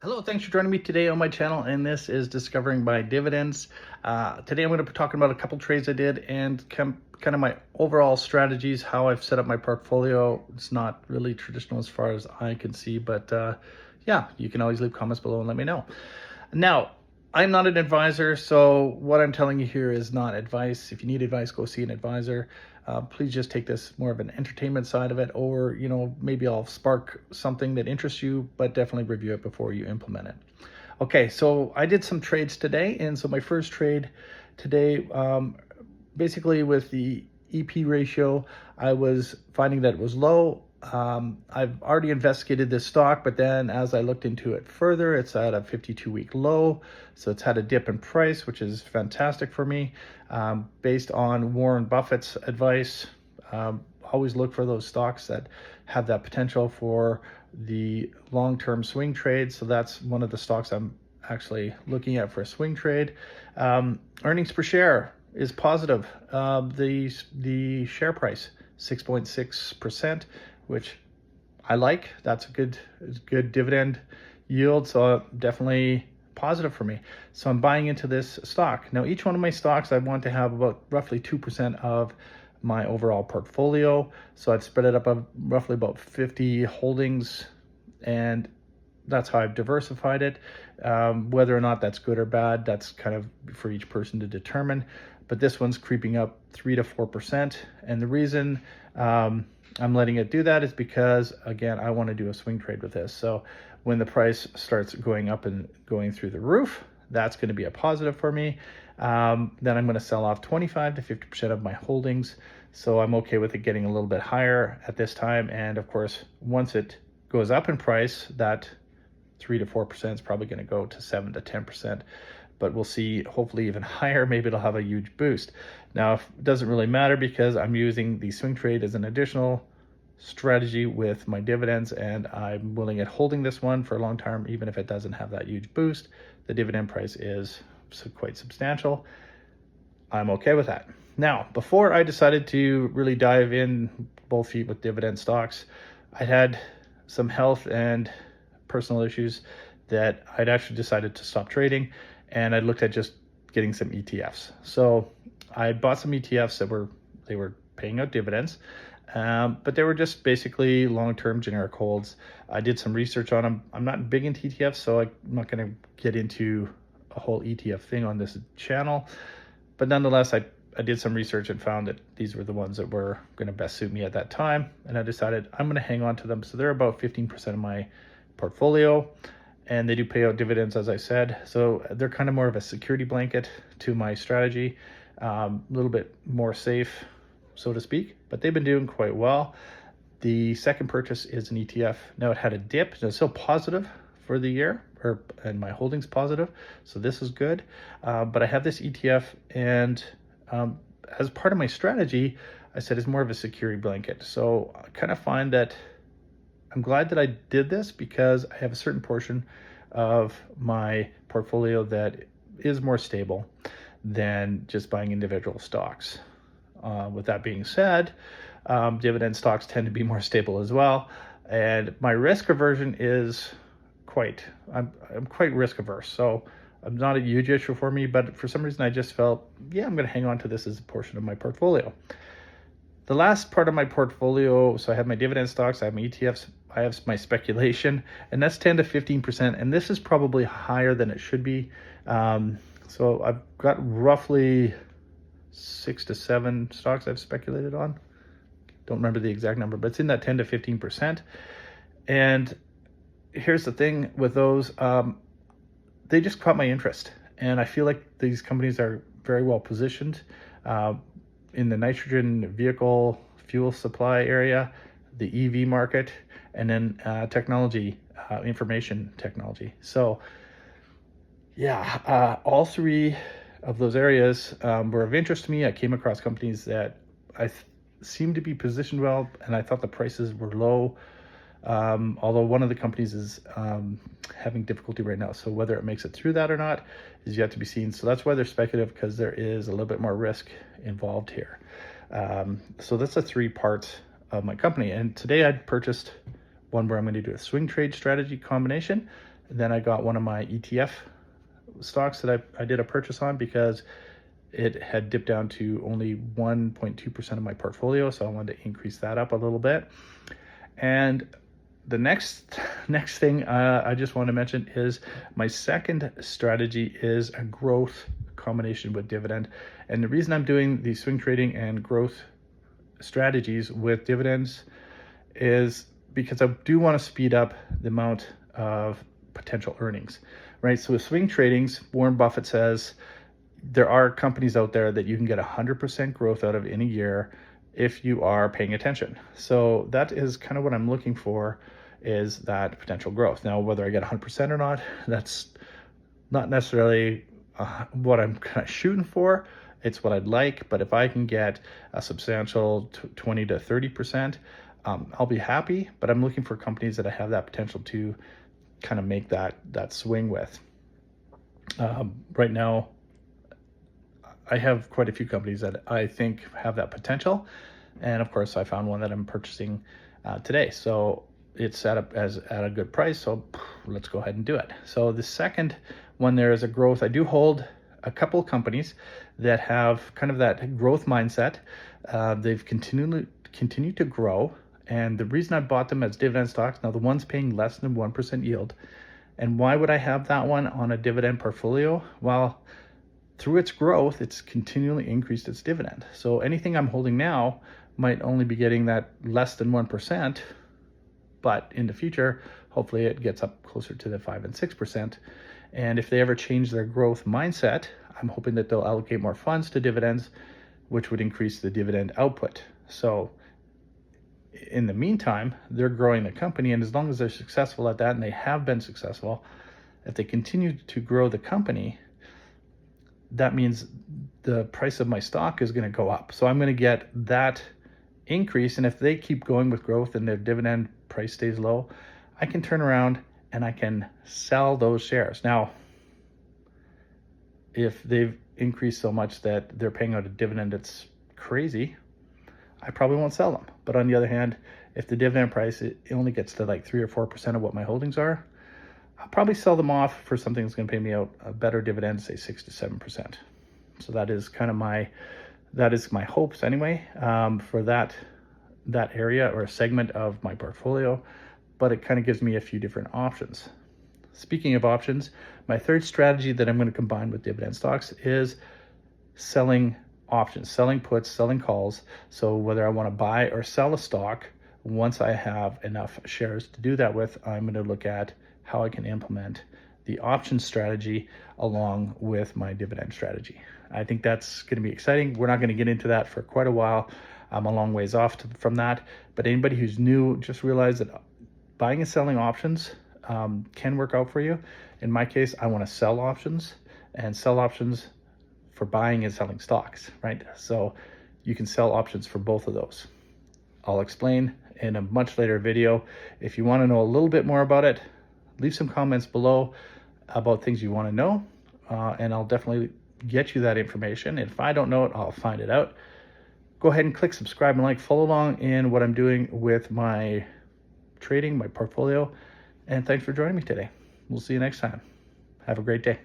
Hello, thanks for joining me today on my channel, and this is Discovering My Dividends. Today I'm going to be talking about a couple trades I did and kind of my overall strategies, how I've set up my portfolio. It's not really traditional as far as I can see, but yeah, you can always leave comments below and let me know. Now, I'm not an advisor, so what I'm telling you here is not advice. If you need advice, go see an advisor. Please just take this more of an entertainment side of it, or maybe I'll spark something that interests you, but definitely review it before you implement it. Okay, so I did some trades today, and so my first trade today, basically with the EP ratio, I was finding that it was low. I've already investigated this stock, but then as I looked into it further, it's at a 52-week low. So it's had a dip in price, which is fantastic for me. Based on Warren Buffett's advice, always look for those stocks that have that potential for the long-term swing trade. So that's one of the stocks I'm actually looking at for a swing trade. Earnings per share is positive. The share price 6.6%, which I like. That's a good dividend yield, so definitely positive for me. So I'm buying into this stock. Now, each one of my stocks, I want to have about roughly 2% of my overall portfolio. So I've spread it up of roughly about 50 holdings, and that's how I've diversified it. Whether or not that's good or bad, that's kind of for each person to determine. But this one's creeping up 3 to 4%. And the reason I'm letting it do that is because, again, I want to do a swing trade with this. So when the price starts going up and going through the roof, that's going to be a positive for me. Then I'm going to sell off 25 to 50% of my holdings. So I'm okay with it getting a little bit higher at this time. And of course, once it goes up in price, that 3 to 4% is probably going to go to 7 to 10%. But we'll see, hopefully even higher. Maybe it'll have a huge boost. Now, it doesn't really matter because I'm using the swing trade as an additional strategy with my dividends, and I'm willing at holding this one for a long term, even if it doesn't have that huge boost. The dividend price is quite substantial. I'm okay with that. Now, before I decided to really dive in both feet with dividend stocks, I had some health and personal issues that I'd actually decided to stop trading, and I looked at just getting some ETFs. So I bought some ETFs that were paying out dividends, but they were just basically long-term generic holds. I did some research on them. I'm not big into ETFs, so I'm not going to get into a whole ETF thing on this channel. But nonetheless, I did some research and found that these were the ones that were going to best suit me at that time. And I decided I'm going to hang on to them. So they're about 15% of my portfolio, and they do pay out dividends, as I said. So they're kind of more of a security blanket to my strategy, a little bit more safe, so to speak, but they've been doing quite well. The second purchase is an ETF. Now, it had a dip. It's still positive for the year, and my holdings positive, so this is good. But I have this ETF, and as part of my strategy, I said it's more of a security blanket. So I kind of find that I'm glad that I did this because I have a certain portion of my portfolio that is more stable than just buying individual stocks. With that being said, dividend stocks tend to be more stable as well, and my risk aversion is I'm quite risk averse. So I'm not a huge issue for me, but for some reason I just felt, yeah, I'm going to hang on to this as a portion of my portfolio. The last part of my portfolio, so I have my dividend stocks, I have my ETFs, I have my speculation, and that's 10 to 15%, and this is probably higher than it should be. So I've got roughly 6 to 7 stocks I've speculated on. Don't remember the exact number, but it's in that 10 to 15%. And here's the thing with those, they just caught my interest. And I feel like these companies are very well positioned in the nitrogen vehicle fuel supply area, the EV market, and then technology, information technology. So yeah, all three of those areas were of interest to me. I came across companies that I seemed to be positioned well, and I thought the prices were low. Although one of the companies is having difficulty right now. So whether it makes it through that or not is yet to be seen. So that's why they're speculative, because there is a little bit more risk involved here. So that's the 3 parts of my company. And today I purchased one where I'm going to do a swing trade strategy combination. Then I got one of my ETF stocks that I did a purchase on because it had dipped down to only 1.2% of my portfolio. So I wanted to increase that up a little bit. And the next thing I just want to mention is my second strategy is a growth combination with dividend. And the reason I'm doing the swing trading and growth strategies with dividends is because I do want to speed up the amount of potential earnings, right? So with swing tradings, Warren Buffett says there are companies out there that you can get 100% growth out of in a year if you are paying attention. So that is kind of what I'm looking for, is that potential growth. Now, whether I get 100% or not, that's not necessarily what I'm kind of shooting for. It's what I'd like, but if I can get a substantial 20 to 30%, I'll be happy. But I'm looking for companies that I have that potential to kind of make that swing with. Right now, I have quite a few companies that I think have that potential, and of course, I found one that I'm purchasing today. So it's set up at a good price. So let's go ahead and do it. So the second one there is a growth. I do hold a couple of companies that have kind of that growth mindset. They've continued to grow. And the reason I bought them as dividend stocks, now the one's paying less than 1% yield. And why would I have that one on a dividend portfolio? Well, through its growth, it's continually increased its dividend. So anything I'm holding now might only be getting that less than 1%, but in the future, hopefully it gets up closer to the 5 and 6%. And if they ever change their growth mindset, I'm hoping that they'll allocate more funds to dividends, which would increase the dividend output. So in the meantime, they're growing the company, and as long as they're successful at that, and they have been successful, if they continue to grow the company, that means the price of my stock is going to go up. So I'm going to get that increase, and if they keep going with growth and their dividend price stays low, I can turn around and I can sell those shares. Now, if they've increased so much that they're paying out a dividend that's crazy, I probably won't sell them. But on the other hand, if the dividend price it only gets to like 3 or 4% of what my holdings are, I'll probably sell them off for something that's going to pay me out a better dividend, say 6 to 7%. So that is kind of my hopes anyway, for that area or a segment of my portfolio. But it kind of gives me a few different options. Speaking of options, my third strategy that I'm going to combine with dividend stocks is selling options, selling puts, selling calls. So whether I want to buy or sell a stock, once I have enough shares to do that with, I'm going to look at how I can implement the option strategy along with my dividend strategy. I think that's going to be exciting. We're not going to get into that for quite a while. I'm a long ways off from that. But anybody who's new, just realize that buying and selling options can work out for you. In my case, I want to sell options, and sell options for buying and selling stocks, right? So you can sell options for both of those. I'll explain in a much later video. If you want to know a little bit more about it, leave some comments below about things you want to know, and I'll definitely get you that information. If I don't know it, I'll find it out. Go ahead and click subscribe and like, follow along in what I'm doing with my trading, my portfolio, and thanks for joining me today. We'll see you next time. Have a great day.